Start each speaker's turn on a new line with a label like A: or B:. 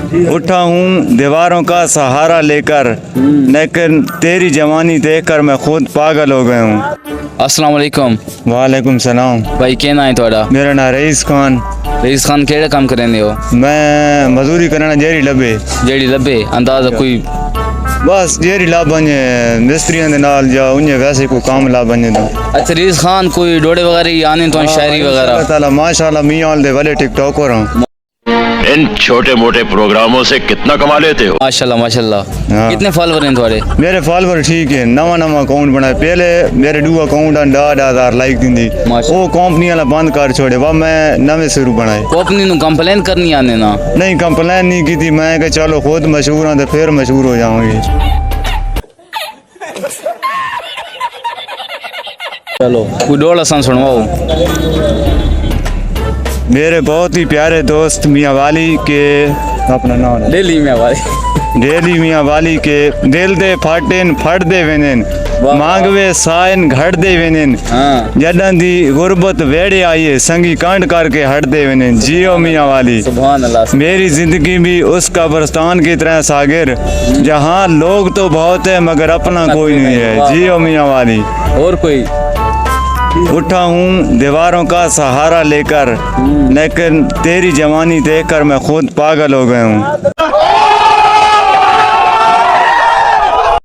A: उठा हूँ दीवारों का सहारा लेकर, लेकिन तेरी जवानी देखकर मैं खुद पागल हो गया हूँ।
B: अस्सलाम वालेकुम।
A: वालेकुम सलाम।
B: भाई क्या नाम है थोड़ा?
A: मेरा नाम रईस खान।
B: रईस खान केड़ा काम करेंदे हो?
A: मैं मजदूरी करना जेरी लबे।
B: जेड़ी लबे अंदाजा कोई?
A: बस जेरी ला बने मिस्त्रियों दे नाल या उन्हें वैसे कोई काम ला बने तो।
B: अच्छा रईस खान कोई डोडे वगैरह आने तो शायरी वगैरह?
A: ताला माशाल्लाह मियां दे वाले टिकटॉकर हूं।
C: इन छोटे मोटे प्रोग्रामों से कितना कमा लेते हो?
B: माशाल्लाह माशाल्लाह।
A: हाँ।
B: कितने फॉलोवर हैं तुम्हारे?
A: मेरे फॉलोवर ठीक है, नवा अकाउंट बनाया। पहले मेरे दो अकाउंट 10,000 लाइक दी,
B: माशाल्लाह।
A: वो कंपनी वाला बंद कर छोड़े, वह मैं नवे शुरू बनाए।
B: कंपनी नु कंप्लेन करनी आने ना?
A: नहीं कंप्लेन नहीं की थी, मैं कि चलो खुद मशहूर हूं तो फिर मशहूर हो जाऊंगी।
B: चलो कोई डोला सन सुनवाओ।
A: मेरे बहुत ही प्यारे दोस्त मियाँ वाली के, अपना नाम है
B: दिल्ली में वाले
A: डेली मियाँ वाली के, दिल दे फाटेन फट दे वेनेन, मांगवे सायन घट दे वेनेन,
B: हाँ
A: जडन दी गुर्बत वेड़े आइए संगी कांड करके हट दे वेनेन। जियो मियाँ वाली।
B: सुभान अल्लाह।
A: मेरी जिंदगी भी उस कब्रिस्तान की तरह सागिर, जहाँ लोग तो बहुत है मगर अपना कोई नहीं है। जियो मियाँ वाली।
B: और कोई?
A: उठा हूँ दीवारों का सहारा लेकर, लेकिन तेरी जवानी देखकर मैं खुद पागल हो गया हूँ।